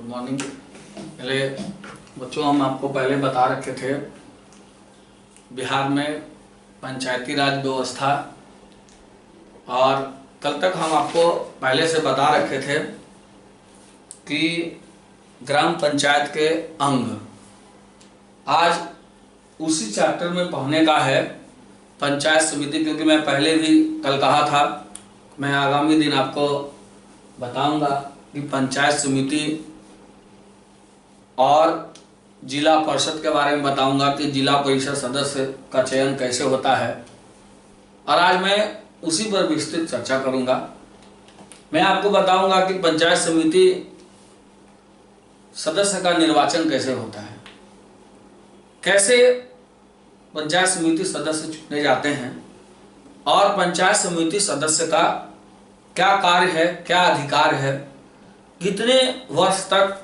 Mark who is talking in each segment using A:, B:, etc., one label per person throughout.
A: Morning. पहले बच्चों हम आपको पहले बता रखे थे बिहार में पंचायती राज व्यवस्था, और कल तक हम आपको पहले से बता रखे थे कि ग्राम पंचायत के अंग। आज उसी चैप्टर में पढ़ने का है पंचायत समिति, क्योंकि मैं पहले भी कल कहा था मैं आगामी दिन आपको बताऊंगा कि पंचायत समिति और जिला परिषद के बारे में बताऊंगा कि जिला परिषद सदस्य का चयन कैसे होता है, और आज मैं उसी पर विस्तृत चर्चा करूंगा। मैं आपको बताऊंगा कि पंचायत समिति सदस्य का निर्वाचन कैसे होता है, कैसे पंचायत समिति सदस्य चुने जाते हैं, और पंचायत समिति सदस्य का क्या कार्य है, क्या अधिकार है, कितने वर्ष तक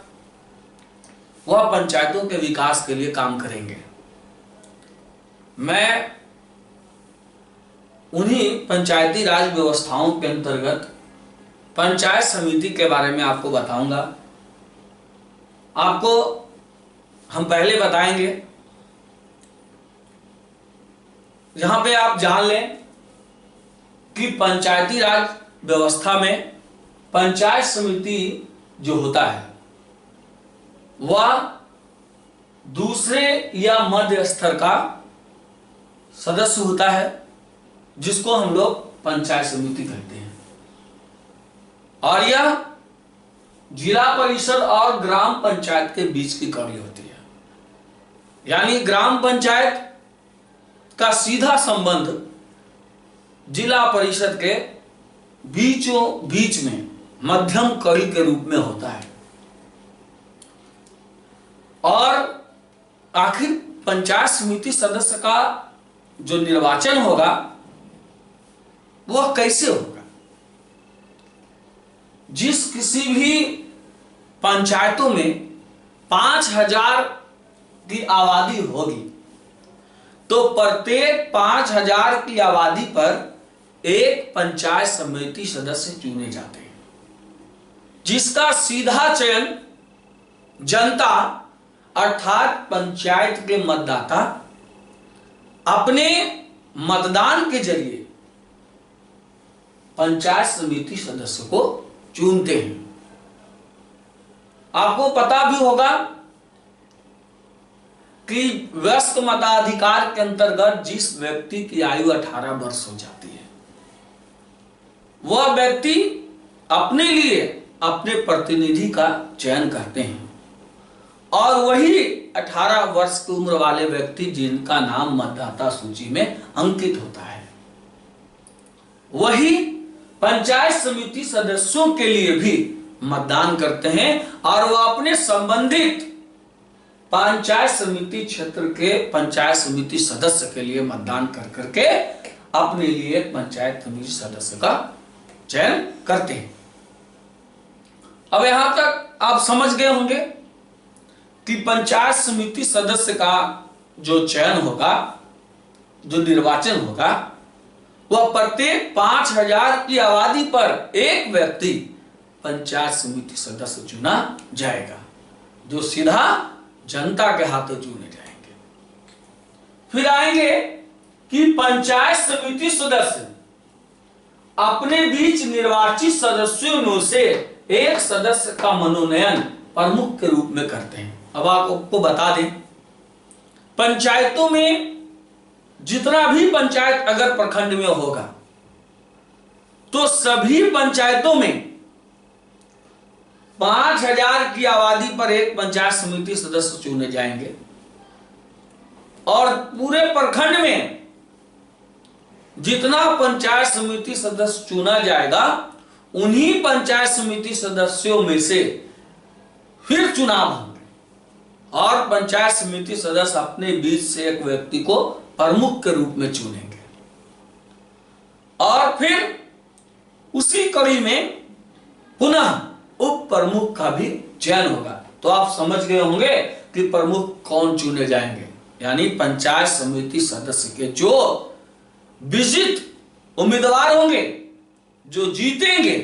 A: वह पंचायतों के विकास के लिए काम करेंगे। मैं उन्हीं पंचायती राज व्यवस्थाओं के अंतर्गत पंचायत समिति के बारे में आपको बताऊंगा। आपको हम पहले बताएंगे, यहां पे आप जान लें कि पंचायती राज व्यवस्था में पंचायत समिति जो होता है वह दूसरे या मध्य स्तर का सदस्य होता है, जिसको हम लोग पंचायत समिति कहते हैं। और यह जिला परिषद और ग्राम पंचायत के बीच की कड़ी होती है। यानी ग्राम पंचायत का सीधा संबंध जिला परिषद के बीचों बीच में मध्यम कड़ी के रूप में होता है। और आखिर पंचायत समिति सदस्य का जो निर्वाचन होगा वह कैसे होगा। जिस किसी भी पंचायतों में 5000 की आबादी होगी तो प्रत्येक 5000 की आबादी पर एक पंचायत समिति सदस्य चुने जाते हैं, जिसका सीधा चयन जनता अर्थात पंचायत के मतदाता अपने मतदान के जरिए पंचायत समिति सदस्य को चुनते हैं। आपको पता भी होगा कि वयस्क मताधिकार के अंतर्गत जिस व्यक्ति की आयु 18 वर्ष हो जाती है वह व्यक्ति अपने लिए अपने प्रतिनिधि का चयन करते हैं, और वही 18 वर्ष की उम्र वाले व्यक्ति जिनका नाम मतदाता सूची में अंकित होता है वही पंचायत समिति सदस्यों के लिए भी मतदान करते हैं, और वह अपने संबंधित पंचायत समिति क्षेत्र के पंचायत समिति सदस्य के लिए मतदान कर करके अपने लिए पंचायत समिति सदस्य का चयन करते हैं। अब यहां तक आप समझ गए होंगे कि पंचायत समिति सदस्य का जो चयन होगा, जो निर्वाचन होगा, वह प्रत्येक 5000 की आबादी पर एक व्यक्ति पंचायत समिति सदस्य चुना जाएगा, जो सीधा जनता के हाथों चुने जाएंगे। फिर आएंगे कि पंचायत समिति सदस्य अपने बीच निर्वाचित सदस्यों में से एक सदस्य का मनोनयन प्रमुख के रूप में करते हैं। अब आपको बता दें, पंचायतों में जितना भी पंचायत अगर प्रखंड में होगा तो सभी पंचायतों में 5000 की आबादी पर एक पंचायत समिति सदस्य चुने जाएंगे, और पूरे प्रखंड में जितना पंचायत समिति सदस्य चुना जाएगा उन्हीं पंचायत समिति सदस्यों में से फिर चुनाव होंगे, और पंचायत समिति सदस्य अपने बीच से एक व्यक्ति को प्रमुख के रूप में चुनेंगे, और फिर उसी कड़ी में पुनः उप प्रमुख का भी चयन होगा। तो आप समझ गए होंगे कि प्रमुख कौन चुने जाएंगे, यानी पंचायत समिति सदस्य के जो विजित उम्मीदवार होंगे, जो जीतेंगे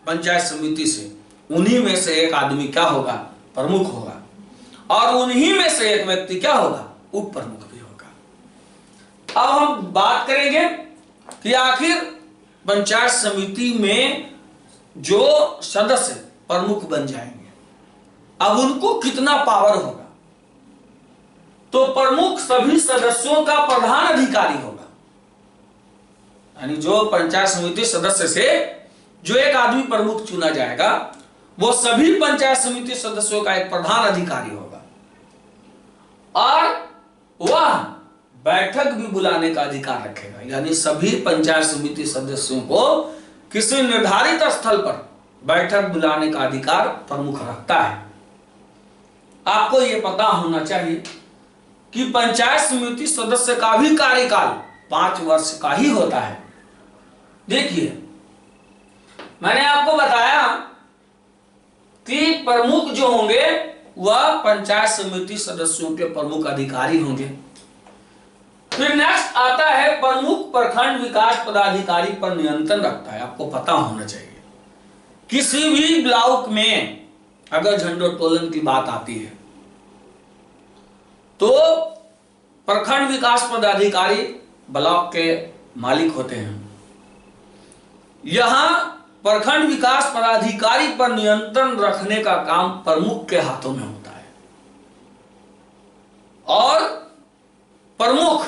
A: पंचायत समिति से, उन्हीं में से एक आदमी क्या होगा, प्रमुख होगा, और उन्हीं में से एक व्यक्ति क्या होगा, उप प्रमुख भी होगा। अब हम बात करेंगे कि आखिर पंचायत समिति में जो सदस्य प्रमुख बन जाएंगे, अब उनको कितना पावर होगा। तो प्रमुख सभी सदस्यों का प्रधान अधिकारी होगा, यानी जो पंचायत समिति सदस्य से जो एक आदमी प्रमुख चुना जाएगा, वो सभी पंचायत समिति सदस्यों का एक प्रधान अधिकारी होगा, और वह बैठक भी बुलाने का अधिकार रखेगा। यानी सभी पंचायत समिति सदस्यों को किसी निर्धारित स्थल पर बैठक बुलाने का अधिकार प्रमुख रखता है। आपको यह पता होना चाहिए कि पंचायत समिति सदस्य का भी कार्यकाल 5 वर्ष का ही होता है। देखिए, मैंने आपको बताया कि प्रमुख जो होंगे वह पंचायत समिति सदस्यों के प्रमुख अधिकारी होंगे। फिर नेक्स्ट आता है प्रमुख प्रखंड विकास पदाधिकारी पर नियंत्रण रखता है। आपको पता होना चाहिए किसी भी ब्लॉक में अगर झंडोत्तोलन की बात आती है तो प्रखंड विकास पदाधिकारी ब्लॉक के मालिक होते हैं। यहां प्रखंड विकास पदाधिकारी पर नियंत्रण रखने का काम प्रमुख के हाथों में होता है, और प्रमुख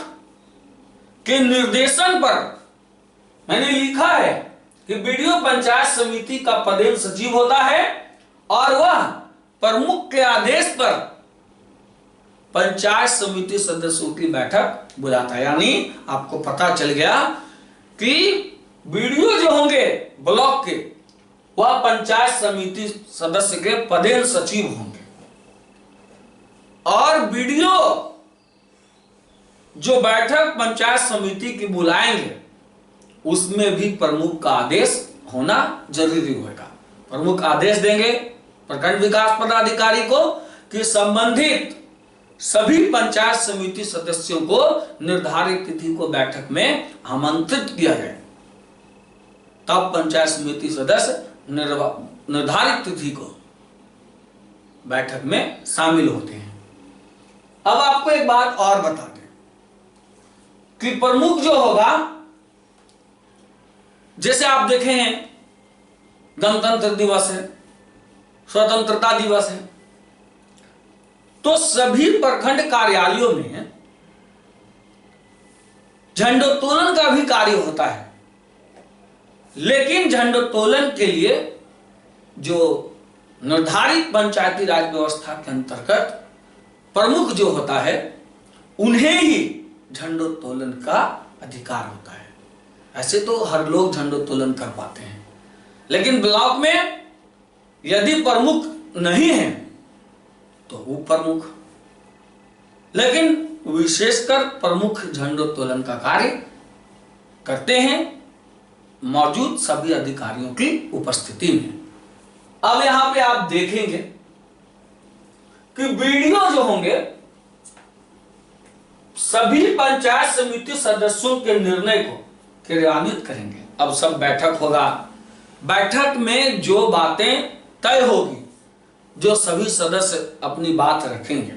A: के निर्देशन पर मैंने लिखा है कि बीडीओ पंचायत समिति का पदेन सचिव होता है, और वह प्रमुख के आदेश पर पंचायत समिति सदस्यों की बैठक बुलाता है। यानी आपको पता चल गया कि बीडीओ जो होंगे ब्लॉक के, वह पंचायत समिति सदस्य के पदेन सचिव होंगे, और बीडीओ जो बैठक पंचायत समिति की बुलाएंगे उसमें भी प्रमुख का आदेश होना जरूरी होगा। प्रमुख आदेश देंगे प्रखंड विकास पदाधिकारी को कि संबंधित सभी पंचायत समिति सदस्यों को निर्धारित तिथि को बैठक में आमंत्रित किया जाए, तब पंचायत समिति सदस्य निर्धारित तिथि को बैठक में शामिल होते हैं। अब आपको एक बात और बता दें कि प्रमुख जो होगा, जैसे आप देखे हैं गणतंत्र दिवस है, स्वतंत्रता दिवस है, तो सभी प्रखंड कार्यालयों में झंडोत्तोलन का भी कार्य होता है। लेकिन झंडोत्तोलन के लिए जो निर्धारित पंचायती राज व्यवस्था के अंतर्गत प्रमुख जो होता है, उन्हें ही झंडोत्तोलन का अधिकार होता है। ऐसे तो हर लोग झंडोत्तोलन कर पाते हैं, लेकिन ब्लॉक में यदि प्रमुख नहीं है तो उप प्रमुख, लेकिन विशेषकर प्रमुख झंडोत्तोलन का कार्य करते हैं मौजूद सभी अधिकारियों की उपस्थिति में। अब यहां पे आप देखेंगे कि बीडीओ जो होंगे सभी पंचायत समिति सदस्यों के निर्णय को क्रियान्वित करेंगे। अब सब बैठक होगा, बैठक में जो बातें तय होगी, जो सभी सदस्य अपनी बात रखेंगे,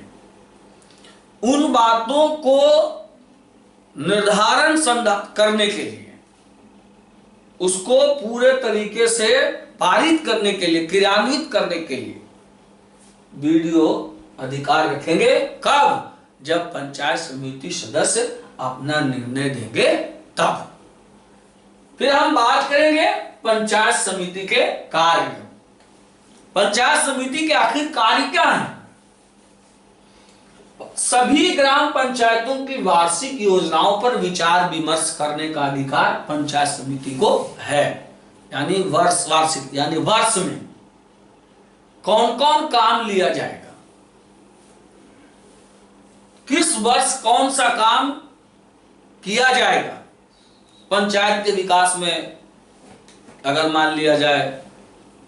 A: उन बातों को निर्धारण करने के लिए, उसको पूरे तरीके से पारित करने के लिए, क्रियान्वित करने के लिए बीडीओ अधिकार रखेंगे। कब? जब पंचायत समिति सदस्य अपना निर्णय देंगे तब। फिर हम बात करेंगे पंचायत समिति के कार्य। पंचायत समिति के आखिर कार्य क्या है? सभी ग्राम पंचायतों की वार्षिक योजनाओं पर विचार विमर्श करने का अधिकार पंचायत समिति को है। यानी वार्षिक यानी वर्ष में कौन कौन काम लिया जाएगा, किस वर्ष कौन सा काम किया जाएगा। पंचायत के विकास में अगर मान लिया जाए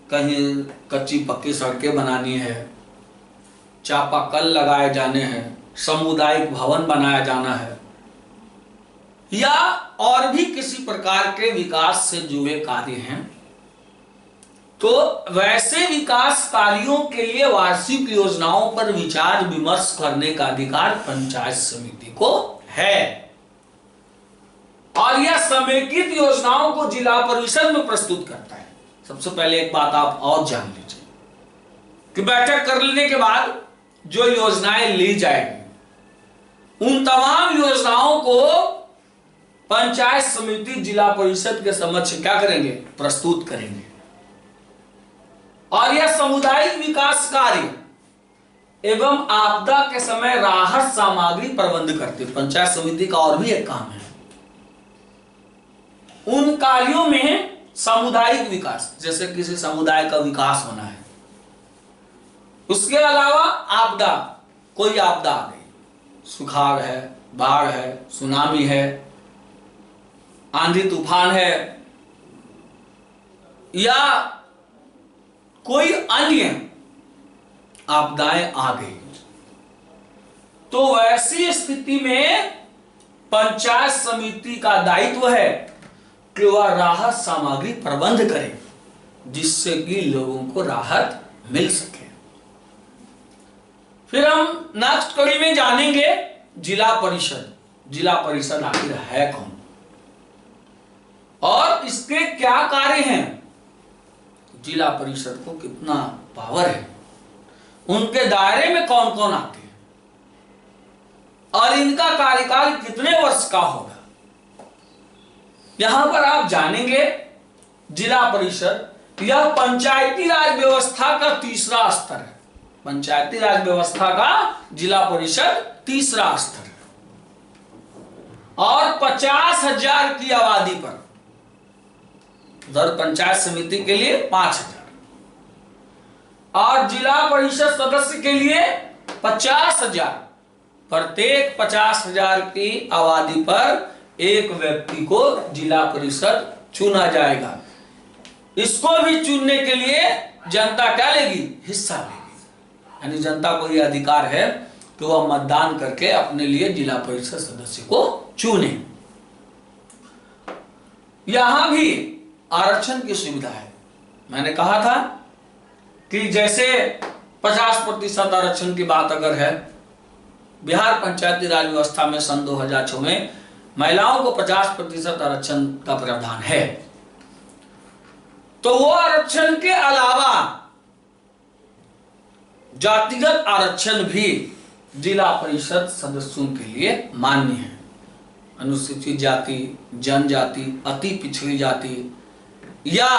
A: कहीं कच्ची पक्की सड़कें बनानी है, चापाकल लगाए जाने हैं, सामुदायिक भवन बनाया जाना है, या और भी किसी प्रकार के विकास से जुड़े कार्य हैं, तो वैसे विकास कार्यों के लिए वार्षिक योजनाओं पर विचार विमर्श करने का अधिकार पंचायत समिति को है, और यह समेकित योजनाओं को जिला परिषद में प्रस्तुत करता है। सबसे पहले एक बात आप और जान लीजिए कि बैठक कर लेने के बाद जो योजनाएं ली जाएगी उन तमाम योजनाओं को पंचायत समिति जिला परिषद के समक्ष क्या करेंगे, प्रस्तुत करेंगे। और यह सामुदायिक विकास कार्य एवं आपदा के समय राहत सामग्री प्रबंध करते। पंचायत समिति का और भी एक काम है, उन कार्यों में सामुदायिक विकास, जैसे किसी समुदाय का विकास होना है, उसके अलावा आपदा, कोई आपदा आ गई, सुखाड़ है, बाढ़ है, सुनामी है, आंधी तूफान है, या कोई अन्य आपदाएं आ गई, तो वैसी स्थिति में पंचायत समिति का दायित्व है कि वह राहत सामग्री प्रबंध करे जिससे कि लोगों को राहत मिल सके। फिर हम नेक्स्ट कड़ी में जानेंगे जिला परिषद। जिला परिषद आखिर है कौन और इसके क्या कार्य हैं, जिला परिषद को कितना पावर है, उनके दायरे में कौन कौन आते हैं और इनका कार्यकाल कितने वर्ष का होगा। यहां पर आप जानेंगे जिला परिषद यह पंचायती राज व्यवस्था का तीसरा स्तर है। पंचायती राज व्यवस्था का जिला परिषद तीसरा स्तर है और 50,000 की आबादी पर, उधर पंचायत समिति के लिए 5,000 और जिला परिषद सदस्य के लिए 50,000। प्रत्येक 50,000 की आबादी पर एक व्यक्ति को जिला परिषद चुना जाएगा। इसको भी चुनने के लिए जनता क्या लेगी, हिस्सा लेगी। यानी जनता को यह अधिकार है कि वह मतदान करके अपने लिए जिला परिषद सदस्य को चुने। यहां भी आरक्षण की सुविधा है। मैंने कहा था कि जैसे 50% आरक्षण की बात अगर है, बिहार पंचायती राज व्यवस्था में सन 2006 में महिलाओं को 50% आरक्षण का प्रावधान है, तो वो आरक्षण के अलावा जातिगत आरक्षण भी जिला परिषद सदस्यों के लिए मान्य है। अनुसूचित जाति, जनजाति, अति पिछड़ी जाति या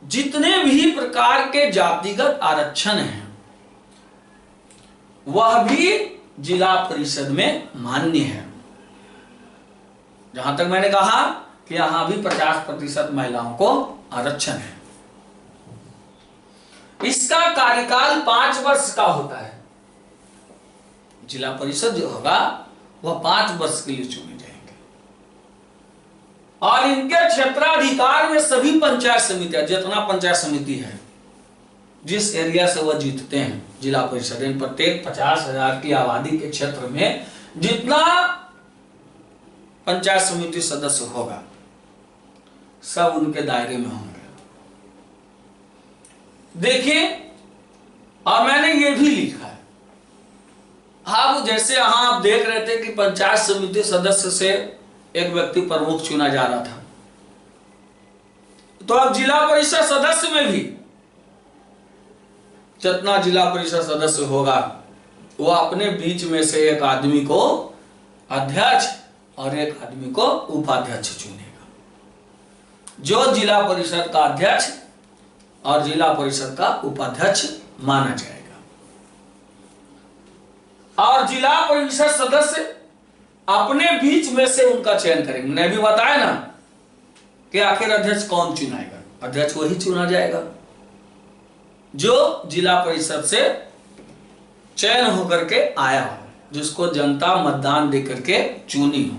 A: जितने भी प्रकार के जातिगत आरक्षण हैं वह भी जिला परिषद में मान्य है। जहां तक मैंने कहा कि यहां भी 50% महिलाओं को आरक्षण है। इसका कार्यकाल 5 वर्ष का होता है। जिला परिषद जो होगा वह 5 वर्ष के लिए चुने जाएंगे और इनके क्षेत्राधिकार में सभी पंचायत समितियां, जितना पंचायत समिति है जिस एरिया से वह जीतते हैं, जिला परिषद इन प्रत्येक 50,000 की आबादी के क्षेत्र में जितना पंचायत समिति सदस्य होगा सब उनके दायरे में होंगे। देखिए, और मैंने ये भी लिखा है, अब जैसे यहां आप देख रहे थे कि पंचायत समिति सदस्य से एक व्यक्ति प्रमुख चुना जा रहा था, तो अब जिला परिषद सदस्य में भी जितना जिला परिषद सदस्य होगा वो अपने बीच में से एक आदमी को अध्यक्ष और एक आदमी को उपाध्यक्ष चुनेगा। जो जिला परिषद का अध्यक्ष और जिला परिषद का उपाध्यक्ष माना जाएगा और जिला परिषद सदस्य अपने बीच में से उनका चयन करेंगे। मैंने भी बताया ना कि आखिर अध्यक्ष कौन चुनाएगा, अध्यक्ष वही चुना जाएगा जो जिला परिषद से चयन होकर के आया हो, जिसको जनता मतदान देकर के चुनी हो।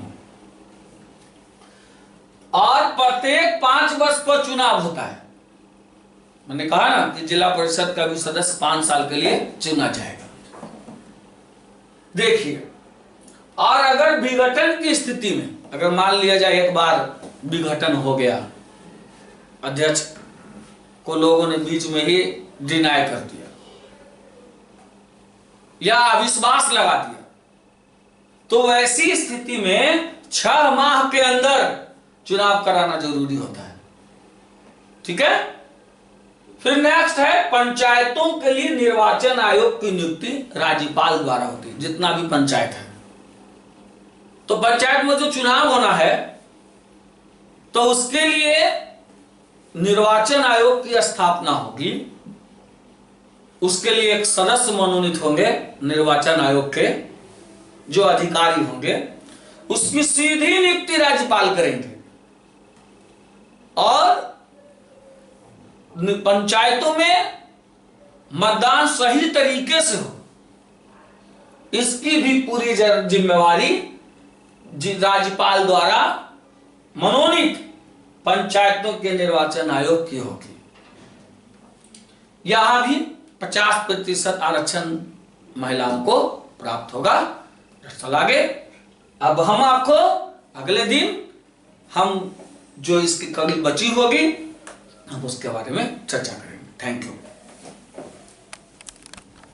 A: और प्रत्येक 5 वर्ष पर चुनाव होता है। मैंने कहा ना कि जिला परिषद का भी सदस्य 5 साल के लिए चुना जाएगा। देखिए, और अगर विघटन की स्थिति में, अगर मान लिया जाए एक बार विघटन हो गया, अध्यक्ष को लोगों ने बीच में ही डिनाई कर दिया या अविश्वास लगा दिया। तो वैसी स्थिति में 6 माह के अंदर चुनाव कराना जरूरी होता है। ठीक है। फिर नेक्स्ट है पंचायतों के लिए निर्वाचन आयोग की नियुक्ति राज्यपाल द्वारा होती है, जितना भी पंचायत है। तो पंचायत में जो चुनाव होना है तो उसके लिए निर्वाचन आयोग की स्थापना होगी। उसके लिए एक सदस्य मनोनीत होंगे निर्वाचन आयोग के, जो अधिकारी होंगे, उसकी सीधी नियुक्ति राज्यपाल करेंगे। और पंचायतों में मतदान सही तरीके से हो, इसकी भी पूरी जिम्मेवारी राज्यपाल द्वारा मनोनीत पंचायतों के निर्वाचन आयोग की होगी। यहां भी 50% आरक्षण महिलाओं को प्राप्त होगा। आगे अब हम आपको अगले दिन हम जो इसकी कड़ी बची होगी हम उसके बारे में चर्चा करेंगे। Thank you.